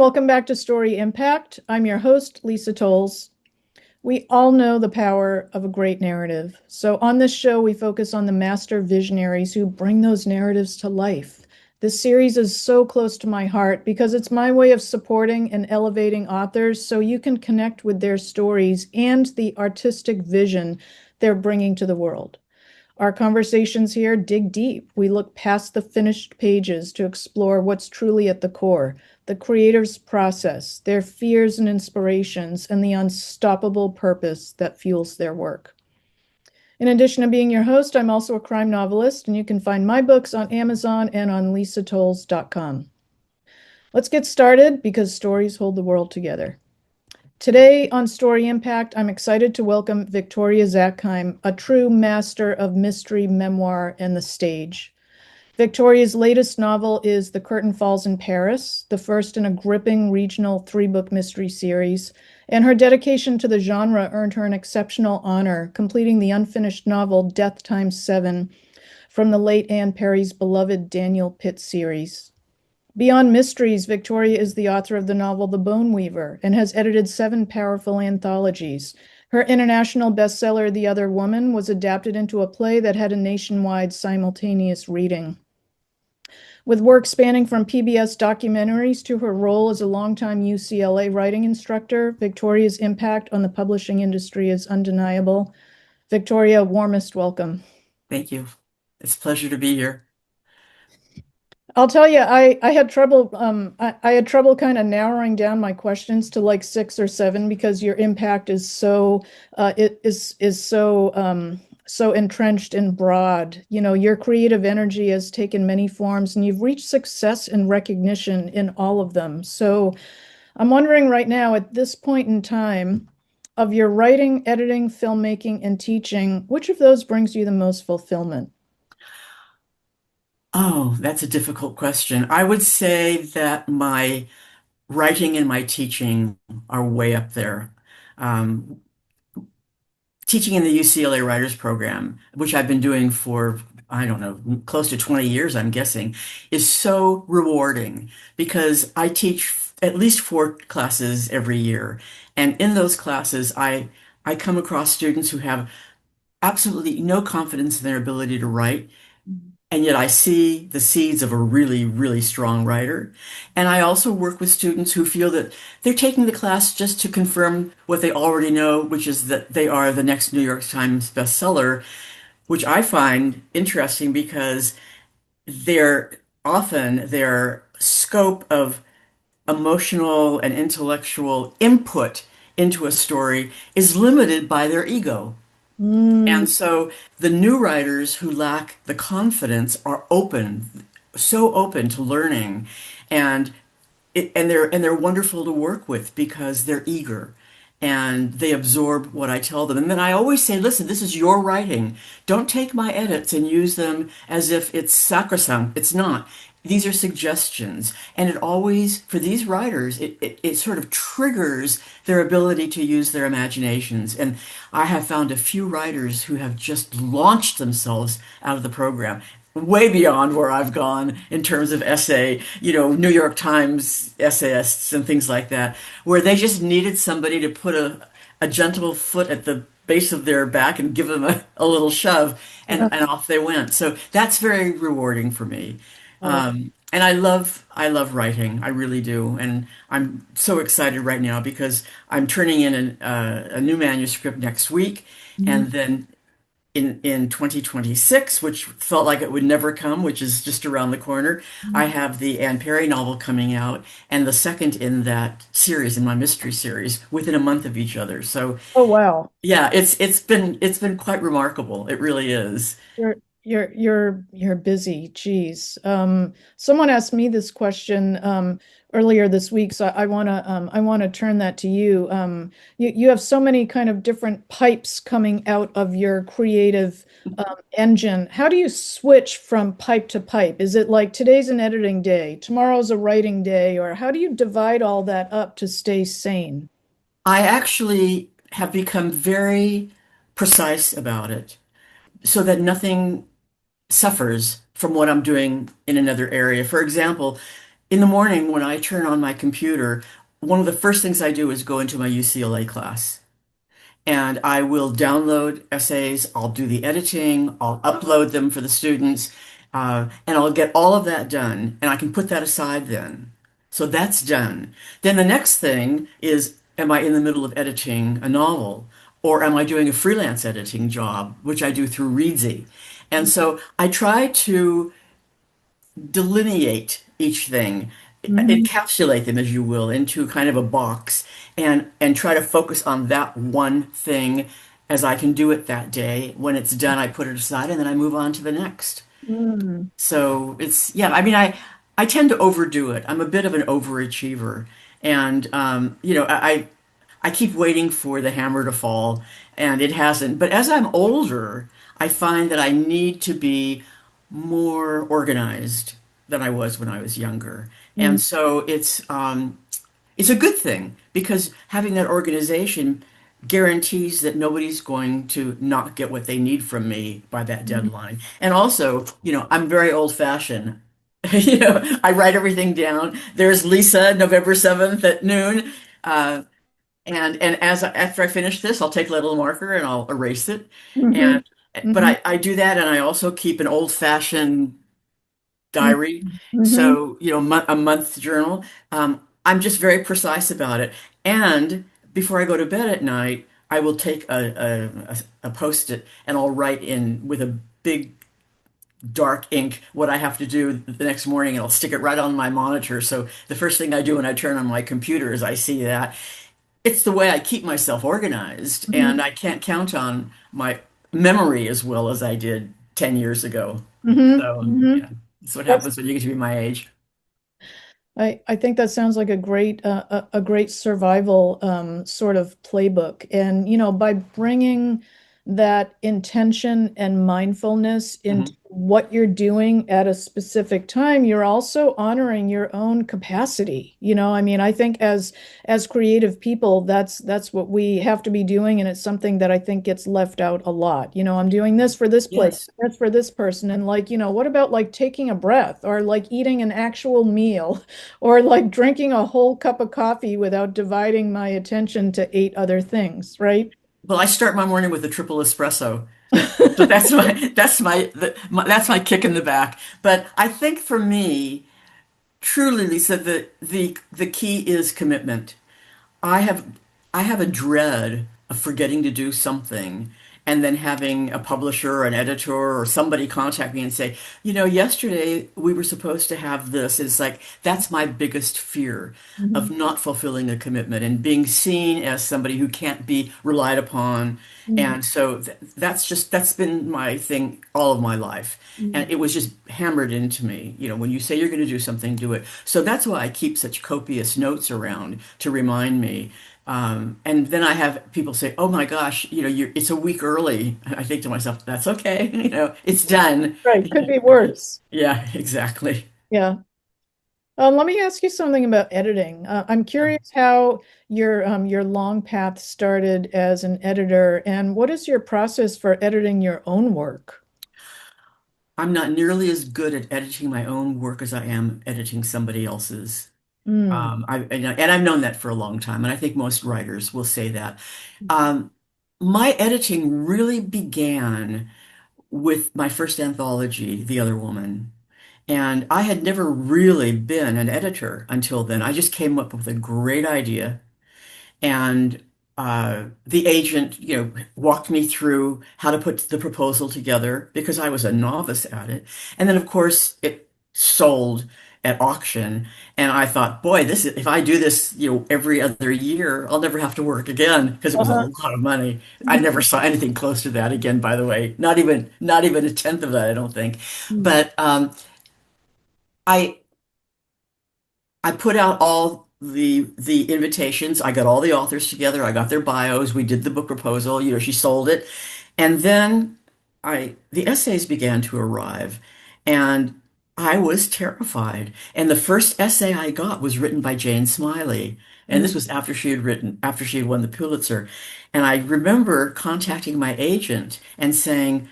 welcome back to Story Impact. I'm your host, Lisa Tolles. We all know the power of a great narrative. So, on this show, we focus on the master visionaries who bring those narratives to life. This series is so close to my heart because it's my way of supporting and elevating authors so you can connect with their stories and the artistic vision they're bringing to the world. Our conversations here dig deep. We look past the finished pages to explore what's truly at the core, the creator's process, their fears and inspirations, and the unstoppable purpose that fuels their work. In addition to being your host, I'm also a crime novelist, and you can find my books on Amazon and on lisatolles.com. Let's get started because stories hold the world together. Today on Story Impact, I'm excited to welcome Victoria Zackheim, a true master of mystery, memoir, and the stage. Victoria's latest novel is The Curtain Falls in Paris, the first in a gripping regional three-book mystery series, and her dedication to the genre earned her an exceptional honor, completing the unfinished novel Death Times 7 from the late Anne Perry's beloved Daniel Pitt series. Beyond mysteries, Victoria is the author of the novel The Bone Weaver and has edited 7 powerful anthologies. Her international bestseller, The Other Woman, was adapted into a play that had a nationwide simultaneous reading. With work spanning from PBS documentaries to her role as a longtime UCLA writing instructor, Victoria's impact on the publishing industry is undeniable. Victoria, warmest welcome. Thank you. It's a pleasure to be here. I'll tell you, I had trouble I had trouble kind of narrowing down my questions to like 6 or 7 because your impact is so it is so so entrenched and broad. You know, your creative energy has taken many forms and you've reached success and recognition in all of them. So I'm wondering right now at this point in time of your writing, editing, filmmaking, and teaching, which of those brings you the most fulfillment? Oh, that's a difficult question. I would say that my writing and my teaching are way up there. Um, Teaching in the UCLA Writers Program, which I've been doing for, I don't know, close to 20 years, I'm guessing, is so rewarding because I teach at least 4 classes every year. And in those classes, I come across students who have absolutely no confidence in their ability to write. And yet I see the seeds of a really, really strong writer. And I also work with students who feel that they're taking the class just to confirm what they already know, which is that they are the next New York Times bestseller, which I find interesting because their scope of emotional and intellectual input into a story is limited by their ego. Mm. And so the new writers who lack the confidence are open, so open to learning, and they're wonderful to work with because they're eager and they absorb what I tell them. And then I always say, listen, this is your writing. Don't take my edits and use them as if it's sacrosanct. It's not. These are suggestions. And it always, for these writers, it sort of triggers their ability to use their imaginations. And I have found a few writers who have just launched themselves out of the program way beyond where I've gone in terms of essay, New York Times essayists and things like that, where they just needed somebody to put a gentle foot at the base of their back and give them a little shove, and off they went. So that's very rewarding for me. Oh, And I love writing. I really do. And I'm so excited right now because I'm turning in a new manuscript next week. mhm. And then in 2026, which felt like it would never come, which is just around the corner, I have the Anne Perry novel coming out and the second in that series, in my mystery series, within a month of each other. So Oh, wow. yeah, it's been quite remarkable. It really is. You're busy. Geez. Someone asked me this question earlier this week, so I wanna turn that to you. You have so many kind of different pipes coming out of your creative engine. How do you switch from pipe to pipe? Is it like today's an editing day, tomorrow's a writing day, or how do you divide all that up to stay sane? I actually have become very precise about it so that nothing suffers from what I'm doing in another area. For example, in the morning when I turn on my computer, one of the first things I do is go into my UCLA class. And I will download essays, I'll do the editing, I'll upload them for the students, and I'll get all of that done, and I can put that aside then. So that's done. Then the next thing is, am I in the middle of editing a novel? Or am I doing a freelance editing job, which I do through Readsy? And so I try to delineate each thing, Mhm. encapsulate them, as you will, into kind of a box, and try to focus on that one thing as I can do it that day. When it's done, I put it aside and then I move on to the next. Mm. So it's yeah, I mean I tend to overdo it. I'm a bit of an overachiever. And I keep waiting for the hammer to fall and it hasn't. But as I'm older, I find that I need to be more organized than I was when I was younger. Mm. And so it's a good thing because having that organization guarantees that nobody's going to not get what they need from me by that Mm. deadline. And also, I'm very old-fashioned. I write everything down. There's Lisa, November 7th at noon. Uh, and after I finish this, I'll take a little marker and I'll erase it. Mhm. And but Mhm. I do that, and I also keep an old-fashioned Mhm. diary. Mhm. So, a month journal. I'm just very precise about it. And before I go to bed at night, I will take a post-it and I'll write in with a big dark ink what I have to do the next morning, and I'll stick it right on my monitor. So the first thing I do when I turn on my computer is I see that. It's the way I keep myself organized, Mhm. and I can't count on my memory as well as I did 10 years ago. Mhm. So, yeah, Mhm. that's what That's happens when you get to be my age. I think that sounds like a great survival sort of playbook. And by bringing that intention and mindfulness into Mhm. what you're doing at a specific time, you're also honoring your own capacity. I mean, I think as creative people, that's what we have to be doing, and it's something that I think gets left out a lot. I'm doing this for this place, Yes. that's for this person, and like, what about like taking a breath or like eating an actual meal? Or like drinking a whole cup of coffee without dividing my attention to eight other things, right? Well, I start my morning with a triple espresso. So that's my kick in the back. But I think for me, truly, Lisa, the key is commitment. I have I have a dread of forgetting to do something and then having a publisher or an editor or somebody contact me and say, yesterday we were supposed to have this. It's like that's my biggest fear of Mhm. not fulfilling a commitment and being seen as somebody who can't be relied upon. Mhm. And so that's been my thing all of my life. And Mhm. it was just hammered into me. When you say you're going to do something, do it. So that's why I keep such copious notes around to remind me. And then I have people say, "Oh my gosh, it's a week early." I think to myself, "That's okay. It's done." Right, could be worse. Yeah, exactly. Yeah. Let me ask you something about editing. I'm curious how your long path started as an editor, and what is your process for editing your own work? I'm not nearly as good at editing my own work as I am editing somebody else's. Mm. And I've known that for a long time, and I think most writers will say that. Um, my editing really began with my first anthology, The Other Woman. And I had never really been an editor until then. I just came up with a great idea, and the agent, walked me through how to put the proposal together because I was a novice at it. And then, of course, it sold at auction, and I thought, boy, if I do this, every other year, I'll never have to work again because it was a Uh-huh. lot of money. I Mhm. never saw anything close to that again, by the way. Not even a tenth of that, I don't think. But I I put out all the invitations. I got all the authors together. I got their bios. We did the book proposal. She sold it. And then the essays began to arrive, and I was terrified. And the first essay I got was written by Jane Smiley. And Mhm. this was after she had won the Pulitzer. And I remember contacting my agent and saying,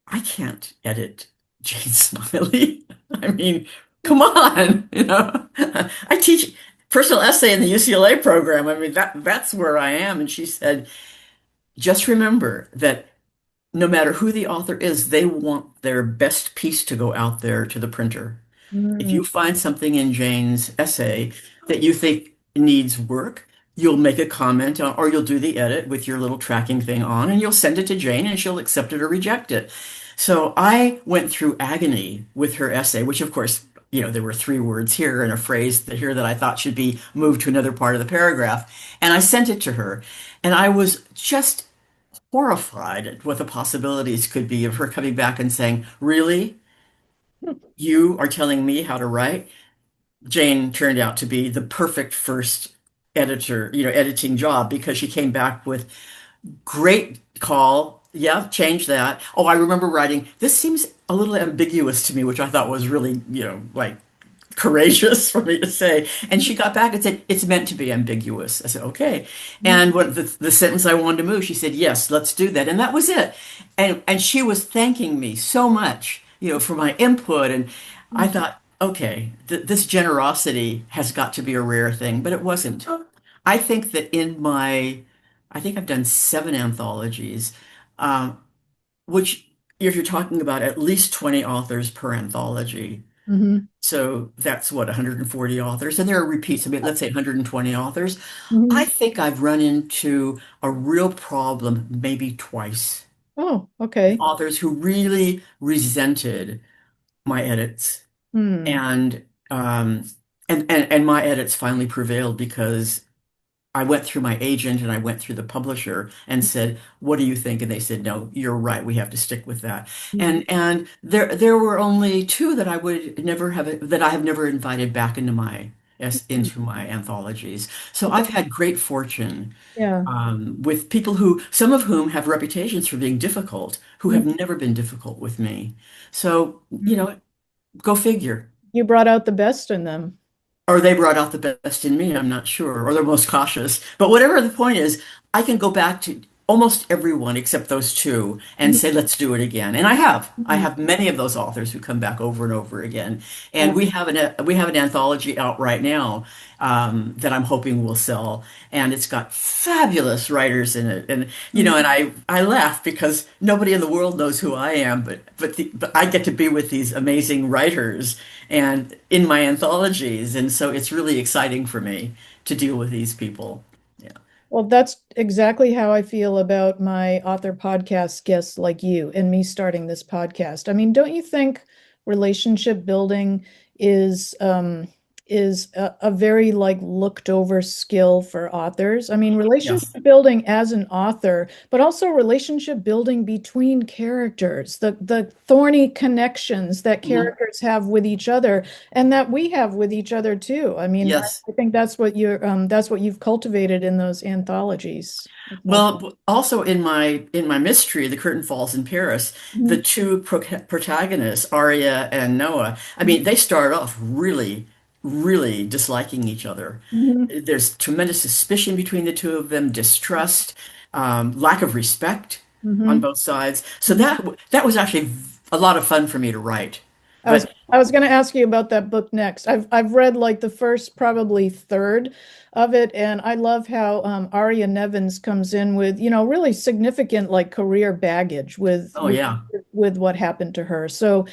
I can't edit Jane Smiley. I mean, Come on, I teach personal essay in the UCLA program. I mean, that's where I am. And she said, just remember that no matter who the author is, they want their best piece to go out there to the printer. If Mm, you find something in Jane's essay that you think needs work, you'll make a comment on, or you'll do the edit with your little tracking thing on, and you'll send it to Jane, and she'll accept it or reject it. So I went through agony with her essay, which of course, there were three words here and a phrase here that I thought should be moved to another part of the paragraph. And I sent it to her, and I was just horrified at what the possibilities could be of her coming back and saying, "Really? You are telling me how to write?" Jane turned out to be the perfect first editor, editing job because she came back with great call. Yeah, change that. Oh, I remember writing, this seems a little ambiguous to me, which I thought was really, like courageous for me to say. And she got back and said, it's meant to be ambiguous. I said, okay. And what the sentence I wanted to move, she said, yes, let's do that. And that was it. And she was thanking me so much, for my input. And I thought, okay, this generosity has got to be a rare thing, but it wasn't. I think that I think I've done seven anthologies, um, which if you're talking about at least 20 authors per anthology, mhm, so that's what, 140 authors. And there are repeats. I mean, let's say 120 authors. I mhm. think I've run into a real problem maybe twice Oh, with okay. authors who really resented my edits. Hmm. And and my edits finally prevailed because I went through my agent and I went through the publisher and said, "What do you think?" And they said, "No, you're right. We have to stick with that." And there were only two that I would never have that I have never invited back into my anthologies. So I've had great fortune Yeah. with people who some of whom have reputations for being difficult, who have Mhm. never been difficult with me. So Mhm. go figure. You brought out the best in them. Or they brought out the best in me, I'm not sure, or they're most cautious. But whatever the point is, I can go back to almost everyone except those two and say, let's do it again. And I have. I Mhm. have many of those authors who come back over and over again. Yeah. And we have an anthology out right now that I'm hoping will sell. And it's got fabulous writers in it. And and I laugh because nobody in the world knows who I am, but I get to be with these amazing writers and in my anthologies. And so it's really exciting for me to deal with these people. Yeah. Well, that's exactly how I feel about my author podcast guests like you and me starting this podcast. I mean, don't you think relationship building is is a very like looked over skill for authors? I mean, relationship Yes. building as an author, but also relationship building between characters, the thorny connections that Mhm. characters have with each other and that we have with each other too. I mean, Yes. I think that's what you've cultivated in those anthologies. I thought. Well, also in my mystery, The Curtain Falls in Paris, the Mhm, two protagonists, Arya and Noah, I mean, they start off really, really disliking each other. mhm, There's tremendous suspicion between the two of them, distrust, lack of respect on mhm. both sides. So that was actually a lot of fun for me to write. I was But I was going to ask you about that book next. I've read like the first probably third of it, and I love how Aria Nevins comes in with really significant like career baggage oh yeah, with what happened to her. So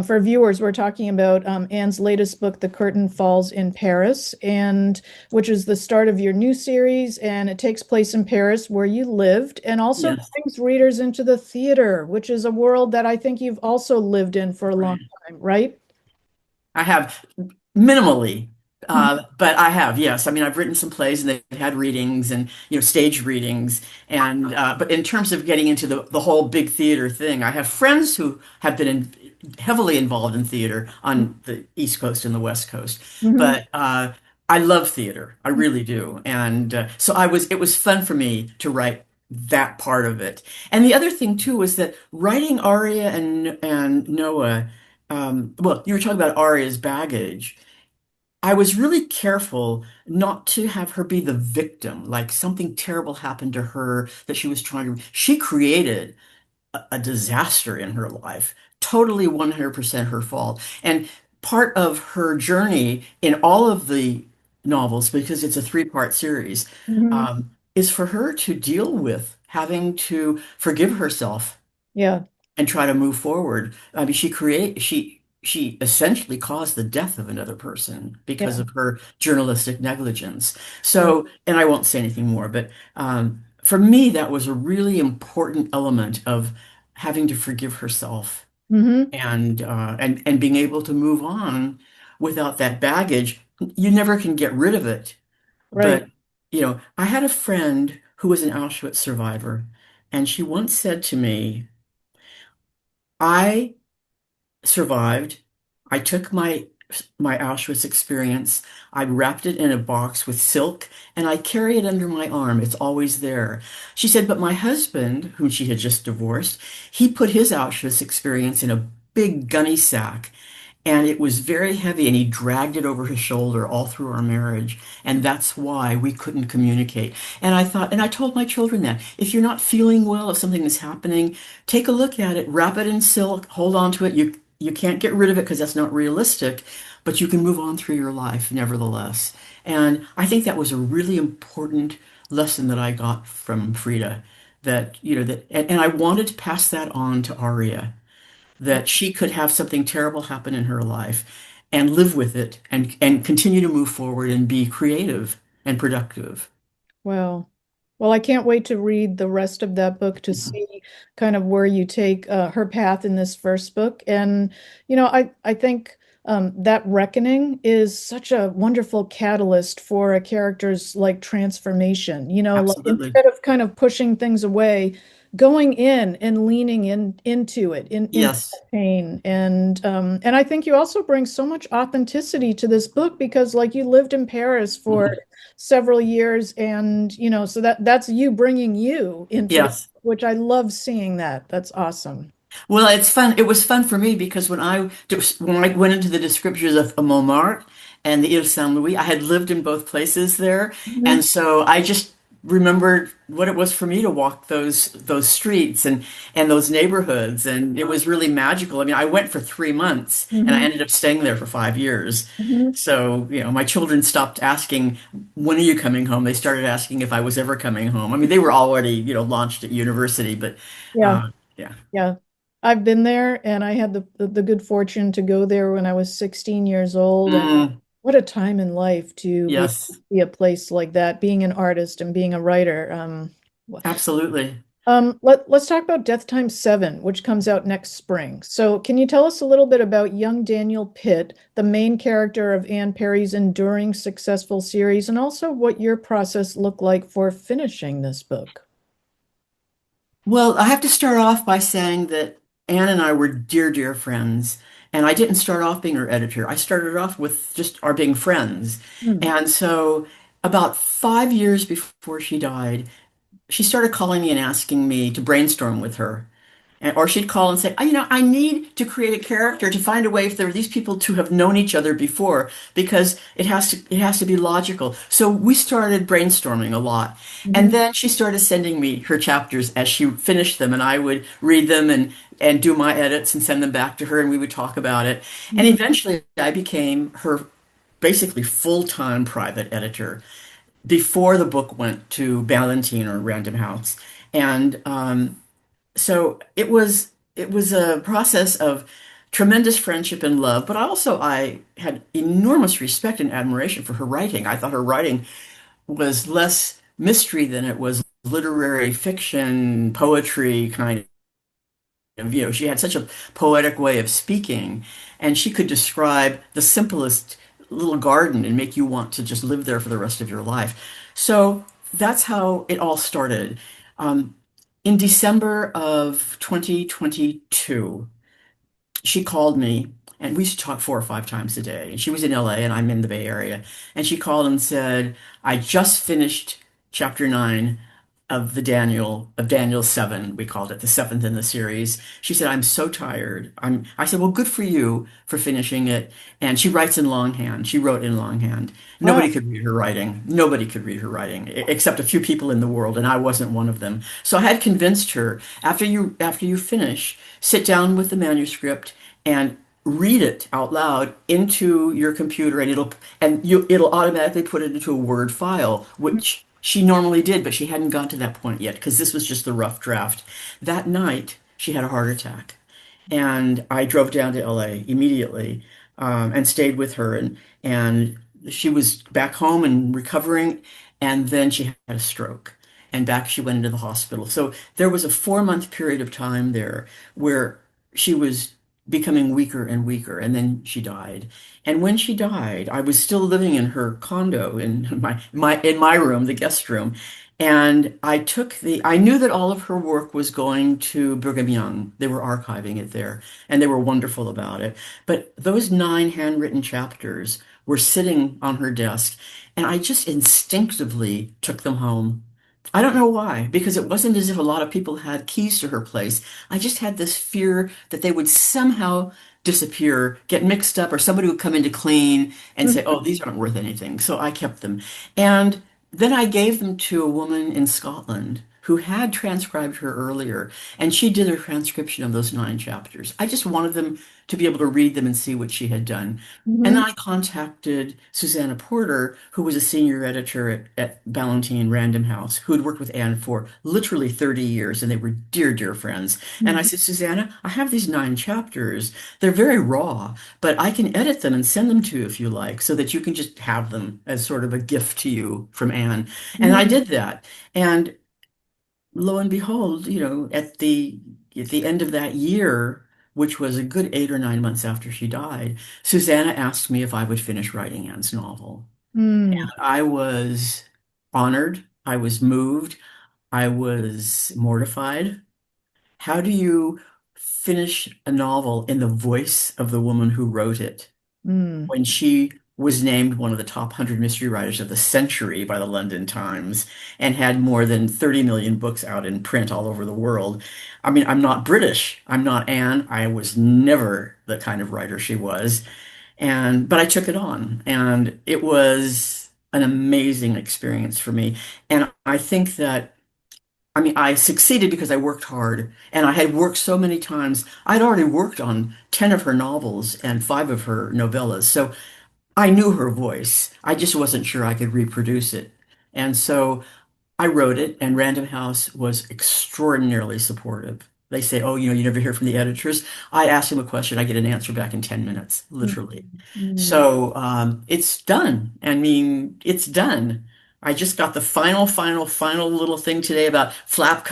for viewers, we're talking about Anne's latest book, The Curtain Falls in Paris, and which is the start of your new series, and it takes place in Paris where you lived, and also yes, brings readers into the theater, which is a world that I think you've also lived in for a long right. time, right? I have minimally, Mhm, but I have, yes. I mean, I've written some plays and they've had readings and stage readings, and but in terms of getting into the whole big theater thing, I have friends who have been heavily involved in theater on the East Coast and the West Coast, mhm, but I love theater, I really do, and so it was fun for me to write that part of it. And the other thing too was that writing Aria and Noah. Well, you were talking about Arya's baggage. I was really careful not to have her be the victim, like something terrible happened to her that she was trying to. She created a disaster in her life, totally 100% her fault. And part of her journey in all of the novels, because it's a three-part series, Hmm. is for her to deal with having to forgive herself Yeah. and try to move forward. I mean, she essentially caused the death of another person because Yeah. of her journalistic negligence. Right. So, and I won't say anything more, but for me, that was a really important element of having to forgive herself Hmm. and being able to move on without that baggage. You never can get rid of it. Right. But, I had a friend who was an Auschwitz survivor, and she once said to me, I survived. I took my Auschwitz experience, I wrapped it in a box with silk, and I carry it under my arm. It's always there. She said, but my husband, whom she had just divorced, he put his Auschwitz experience in a big gunny sack. And it was very heavy, and he dragged it over his shoulder all through our marriage. And that's why we couldn't communicate. And I thought, and I told my children that if you're not feeling well, if something is happening, take a look at it, wrap it in silk, hold on to it. You can't get rid of it because that's not realistic, but you can move on through your life nevertheless. And I think that was a really important lesson that I got from Frida, that, and I wanted to pass that on to Aria, that she could have something terrible happen in her life and live with it and continue to move forward and be creative and productive. Wow. Well, I can't wait to read the rest of that book to see kind of where you take her path in this first book. And, I think that reckoning is such a wonderful catalyst for a character's like transformation. Like Absolutely. instead of kind of pushing things away, going in and leaning into it, into Yes. that pain. And I think you also bring so much authenticity to this book because like you lived in Paris for Mhm. several years and so that's you bringing you into the, Yes. which I love seeing that. That's awesome. Well, it's fun. It was fun for me because when I went into the descriptions of Montmartre and the Ile Saint-Louis, I had lived in both places there, Hmm. and so I just remembered what it was for me to walk those streets and those neighborhoods, and it was really magical. I mean, I went for 3 months, and I Hmm. ended up staying there for 5 years. Hmm. So, my children stopped asking, "When are you coming home?" They started asking if I was ever coming home. I mean, they were already, launched at university, but Yeah. uh, yeah. Yeah. I've been there and I had the good fortune to go there when I was 16 years old. And Mm, what a time in life to be yes, a place like that, being an artist and being a writer. absolutely. Let's talk about Death Time 7, which comes out next spring. So, can you tell us a little bit about young Daniel Pitt, the main character of Anne Perry's enduring successful series, and also what your process looked like for finishing this book? Well, I have to start off by saying that Anne and I were dear, dear friends. And I didn't start off being her editor. I started off with just our being friends. Hmm. And so, about 5 years before she died, she started calling me and asking me to brainstorm with her. Or she'd call and say, I need to create a character to find a way if there are these people to have known each other before, because it has to be logical. So we started brainstorming a lot. And Hmm. then she started sending me her chapters as she finished them, and I would read them and do my edits and send them back to her, and we would talk about it. And Hmm. eventually I became her basically full-time private editor before the book went to Ballantine or Random House. And so it was a process of tremendous friendship and love, but also I had enormous respect and admiration for her writing. I thought her writing was less mystery than it was literary fiction, poetry kind of, she had such a poetic way of speaking, and she could describe the simplest little garden and make you want to just live there for the rest of your life. So that's how it all started. Um, in December of 2022, she called me, and we used to talk 4 or 5 times a day. And she was in LA and I'm in the Bay Area. And she called and said, I just finished chapter 9 of Daniel 7, we called it, the seventh in the series. She said, I'm so tired. I said, well, good for you for finishing it. And she writes in longhand. She wrote in longhand. Wow. Nobody could read her writing. Nobody could read her writing, except a few people in the world, and I wasn't one of them. So I had convinced her, after you finish, sit down with the manuscript and read it out loud into your computer, and it'll automatically put it into a Word file, which she normally did, but she hadn't gone to that point yet because this was just the rough draft. That night, she had a heart attack, and I drove down to LA immediately, and stayed with her, and she was back home and recovering, and then she had a stroke. And back she went into the hospital. So there was a 4 month period of time there where she was becoming weaker and weaker, and then she died. And when she died, I was still living in her condo in my room, the guest room. And I knew that all of her work was going to Brigham Young. They were archiving it there, and they were wonderful about it. But those 9 handwritten chapters were sitting on her desk, and I just instinctively took them home. I don't know why, because it wasn't as if a lot of people had keys to her place. I just had this fear that they would somehow disappear, get mixed up, or somebody would come in to clean and say, oh, these aren't worth anything. So I kept them. And then I gave them to a woman in Scotland who had transcribed her earlier, and she did a transcription of those 9 chapters. I just wanted them to be able to read them and see what she had done. And then Mhm. I contacted Susanna Porter, who was a senior editor at Ballantine Random House, who had worked with Anne for literally 30 years, and they were dear, dear friends. And I Mhm. said, Susanna, I have these 9 chapters. They're very raw, but I can edit them and send them to you if you like, so that you can just have them as sort of a gift to you from Anne. And I Mhm. did that. And lo and behold, at the end of that year, which was a good 8 or 9 months after she died, Susanna asked me if I would finish writing Anne's novel. Mm. I was honored. I was moved. I was mortified. How do you finish a novel in the voice of the woman who wrote it, Mm. when she was named one of the top 100 mystery writers of the century by the London Times and had more than 30 million books out in print all over the world? I mean, I'm not British. I'm not Anne. I was never the kind of writer she was. But I took it on, and it was an amazing experience for me. And I think that, I mean, I succeeded because I worked hard, and I had worked so many times. I'd already worked on 10 of her novels and 5 of her novellas. So I knew her voice. I just wasn't sure I could reproduce it. And so I wrote it, and Random House was extraordinarily supportive. They say, oh, you never hear from the editors. I ask them a question, I get an answer back in 10 minutes, Mm. literally. Mm. So it's done. I mean, it's done. I just got the final little thing today about flap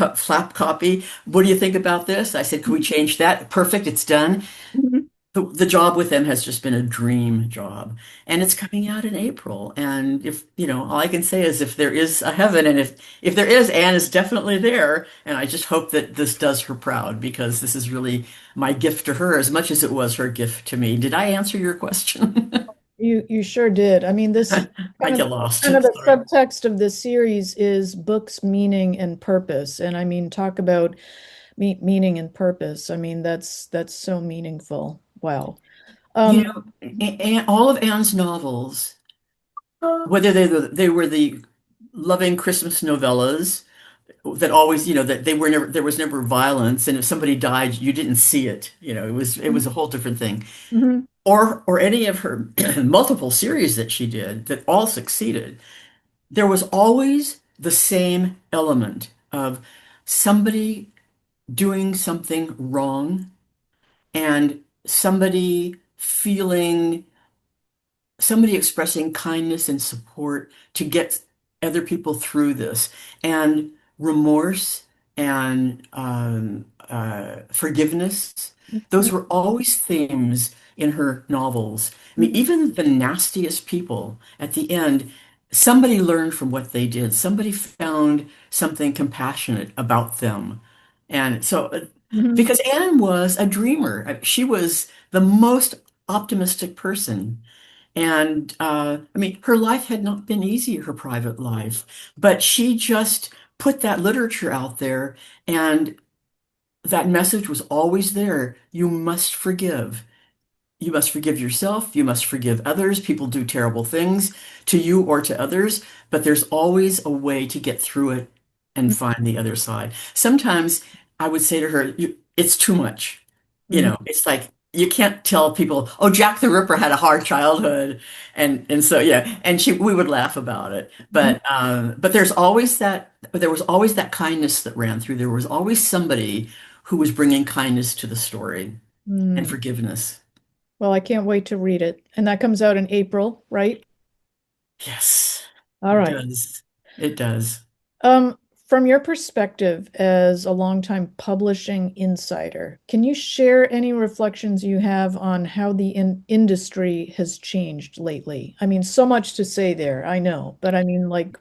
copy. What do you think about this? I said, can we change that? Perfect, it's done. Mhm. The job with them has just been a dream job, and it's coming out in April. And if, all I can say is if there is a heaven, and if there is, Anne is definitely there. And I just hope that this does her proud, because this is really my gift to her as much as it was her gift to me. Did I answer your question? You sure did. I mean, this I kind of get lost. kind of the Sorry. subtext of this series is books, meaning, and purpose. And I mean, talk about meaning and purpose. I mean, that's so meaningful. Wow. You Um, know, all of Anne's novels, whether they were the loving Christmas novellas that always, that they were never, there was never violence, and if somebody died, you didn't see it. It was a whole different thing. mhm. Or any of her multiple series that she did that all succeeded. There was always the same element of somebody doing something wrong, and somebody expressing kindness and support to get other people through this, and remorse and forgiveness. Those were always themes in her novels. I mean, Mhm. even the nastiest people at the end, somebody learned from what they did. Somebody found something compassionate about them. And so, Mhm. because Anne was a dreamer, she was the most optimistic person. And I mean, her life had not been easy, her private life, but she just put that literature out there, and that message was always there. You must forgive. You must forgive yourself. You must forgive others. People do terrible things to you or to others, but there's always a way to get through it and find the other side. Sometimes I would say to her, it's too much. Mhm. It's like, you can't tell people, oh, Jack the Ripper had a hard childhood, and so yeah, and she we would laugh about it, Mhm. but there was always that kindness that ran through. There was always somebody who was bringing kindness to the story and Mm. forgiveness. Well, I can't wait to read it. And that comes out in April, right? Yes, All it right. does. It does. Um, from your perspective as a longtime publishing insider, can you share any reflections you have on how the industry has changed lately? I mean, so much to say there, I know, but I mean, like,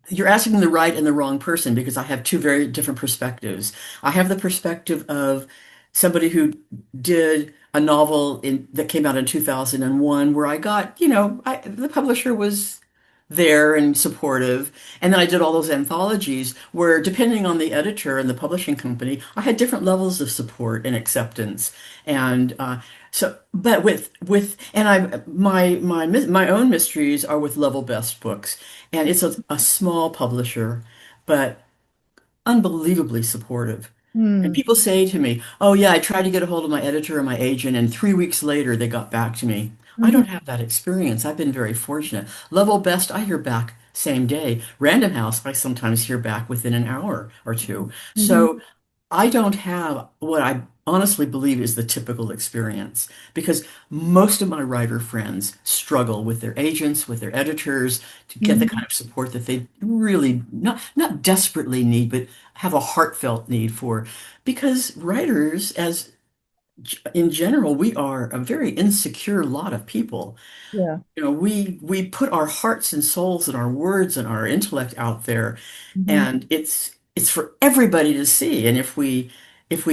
You're asking the right and the wrong person because I have two very different perspectives. I have the perspective of somebody who did a novel that came out in 2001 where I got, the publisher was there and supportive. And then I did all those anthologies where, depending on the editor and the publishing company, I had different levels of support and acceptance. And but and my own mysteries are with Level Best Books, and it's a small publisher, but unbelievably supportive. And hmm, people say to me, "Oh yeah, I tried to get a hold of my editor and my agent, and 3 weeks later they got back to me." I mhm, don't have that experience. I've been very fortunate. Level Best, I hear back same day. Random House, I sometimes hear back within an hour or two. mhm, So I don't have what I honestly believe is the typical experience because most of my writer friends struggle with their agents, with their editors to get the mhm. kind of support that they really not desperately need, but have a heartfelt need for. Because writers, as in general, we are a very insecure lot of people. Yeah. We put our hearts and souls and our words and our intellect out there, Mhm. and it's for everybody to see. And if we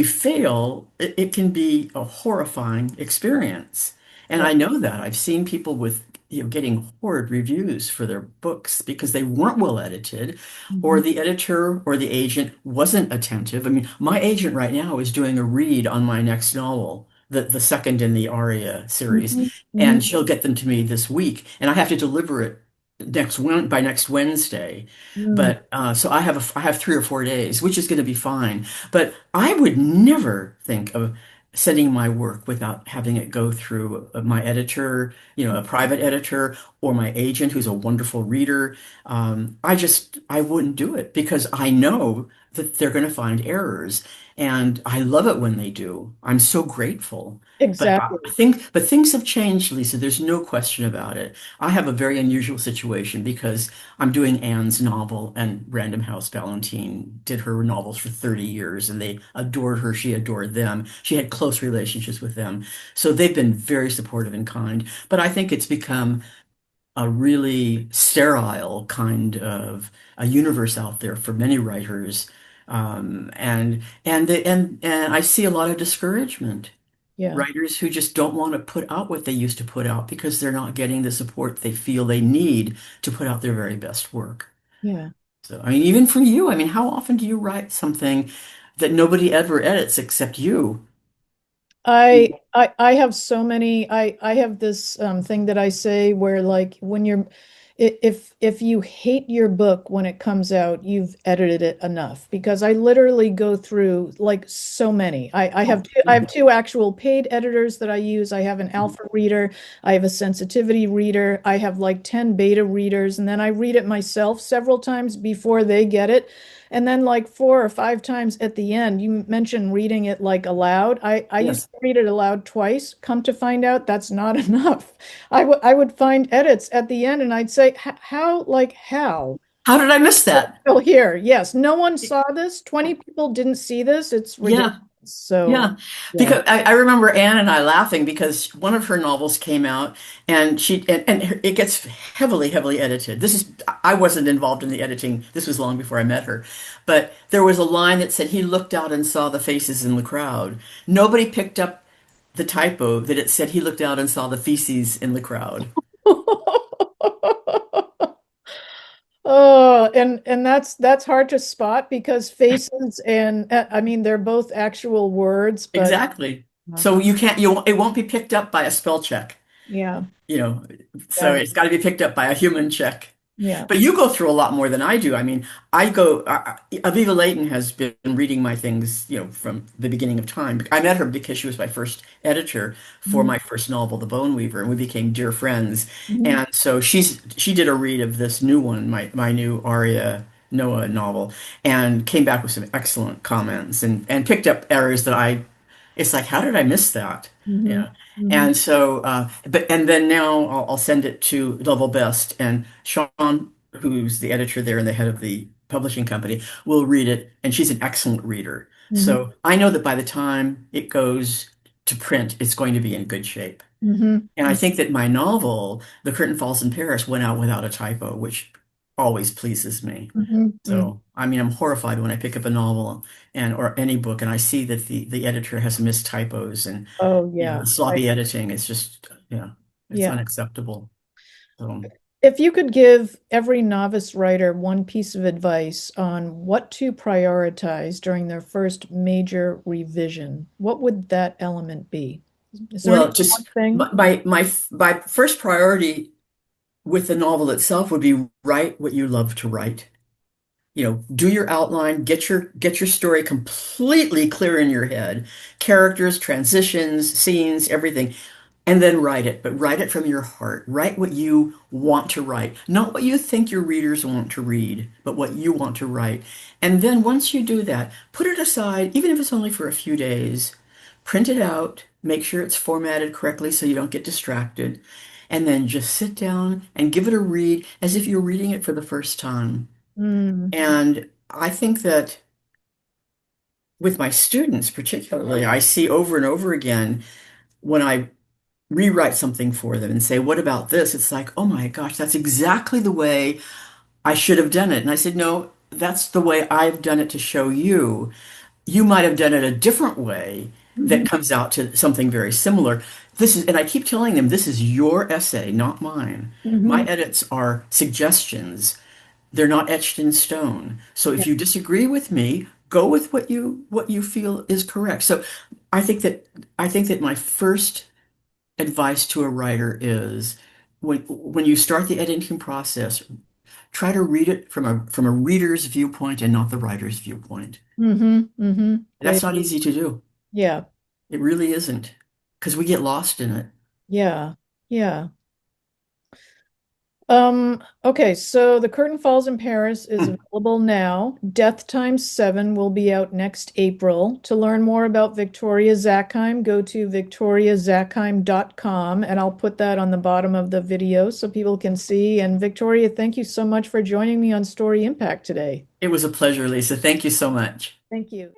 fail, it can be a horrifying experience. And Yeah. I know that. I've seen people with getting horrid reviews for their books because they weren't well edited, or Mhm. the editor or the agent wasn't attentive. I mean, my agent right now is doing a read on my next novel, the second in the Aria series, Mhm. and Mhm. she'll get them to me this week, and I have to deliver it by next Wednesday. Mm. But so I have 3 or 4 days, which is going to be fine. But I would never think of sending my work without having it go through my editor, a private editor, or my agent, who's a wonderful reader. I wouldn't do it because I know that they're going to find errors, and I love it when they do. I'm so grateful. But Exactly. things have changed, Lisa. There's no question about it. I have a very unusual situation because I'm doing Anne's novel, and Random House Valentine did her novels for 30 years, and they adored her. She adored them. She had close relationships with them. So they've been very supportive and kind. But I think it's become a really sterile kind of a universe out there for many writers. And I see a lot of discouragement. Yeah. Writers who just don't want to put out what they used to put out because they're not getting the support they feel they need to put out their very best work. Yeah. So, I mean, even for you, I mean, how often do you write something that nobody ever edits except you? I have so many I have this thing that I say where like when you're if you hate your book when it comes out, you've edited it enough because I literally go through like so many. Oh, I yeah. have two actual paid editors that I use. I have an alpha reader, I have a sensitivity reader, I have like 10 beta readers, and then I read it myself several times before they get it. And then like 4 or 5 times at the end, you mentioned reading it like aloud. I used Yes. to read it aloud twice. Come to find out, that's not enough. I would find edits at the end and I'd say, how, like, how? How did I miss that? Still here. Yes, no one saw this. 20 people didn't see this. It's ridiculous. Yeah. So, Yeah, yeah. because I remember Anne and I laughing because one of her novels came out and and it gets heavily, heavily edited. I wasn't involved in the editing. This was long before I met her. But there was a line that said he looked out and saw the faces in the crowd. Nobody picked up the typo that it said he looked out and saw the feces in the crowd. Oh, and that's hard to spot because faces and I mean they're both actual words, but Exactly. uh, So it won't be picked up by a spell check, yeah, you know. So yeah. it's got to be picked up by a human check. Yeah. But you go through a lot more than I do. I mean, Aviva Leighton has been reading my things, from the beginning of time. I met her because she was my first editor for Mhm. my first novel, The Bone Weaver, and we became dear friends. Mhm. And so she did a read of this new one, my new Aria Noah novel, and came back with some excellent comments and picked up areas that it's like, how did I miss that? Mhm. Yeah. Mhm. And so, and then now I'll send it to Level Best, and Sean, who's the editor there and the head of the publishing company, will read it, and she's an excellent reader. Mhm. So I know that by the time it goes to print, it's going to be in good shape. Mhm. And I think that my novel, The Curtain Falls in Paris, went out without a typo, which always pleases me. Mhm. Mhm. So, I mean, I'm horrified when I pick up a novel or any book and I see that the editor has missed typos and, Oh, yeah. sloppy editing. It's just, it's Yeah. unacceptable. So, If you could give every novice writer one piece of advice on what to prioritize during their first major revision, what would that element be? Is there any well, just one thing? my first priority with the novel itself would be write what you love to write. Do your outline, get your story completely clear in your head, characters, transitions, scenes, everything, and then write it. But write it from your heart. Write what you want to write, not what you think your readers want to read, but what you want to write. And then once you do that, put it aside, even if it's only for a few days. Print it out, make sure it's formatted correctly so you don't get distracted, and then just sit down and give it a read as if you're reading it for the first time. Mm, And I think that with my students particularly, I see over and over again when I rewrite something for them and say, "What about this?" It's like, "Oh my gosh, that's exactly the way I should have done it." And I said, "No, that's the way I've done it to show you. You might have done it a different way that mhm, comes out to something very similar. And I keep telling them, this is your essay, not mine. My mhm. edits are suggestions. They're not etched in stone. So Yeah. if you disagree with me, go with what you feel is correct." So I think that I think that my first advice to a writer is when you start the editing process, try to read it from a reader's viewpoint and not the writer's viewpoint. That's Great. not easy to do. Yeah. It really isn't, because we get lost in it. Yeah. Yeah. Okay, so The Curtain Falls in Paris is Hmm. available now. Death Times 7 will be out next April. To learn more about Victoria Zackheim, go to victoriazackheim.com, and I'll put that on the bottom of the video so people can see. And Victoria, thank you so much for joining me on Story Impact today. It was a pleasure, Lisa. Thank you so much. Thank you.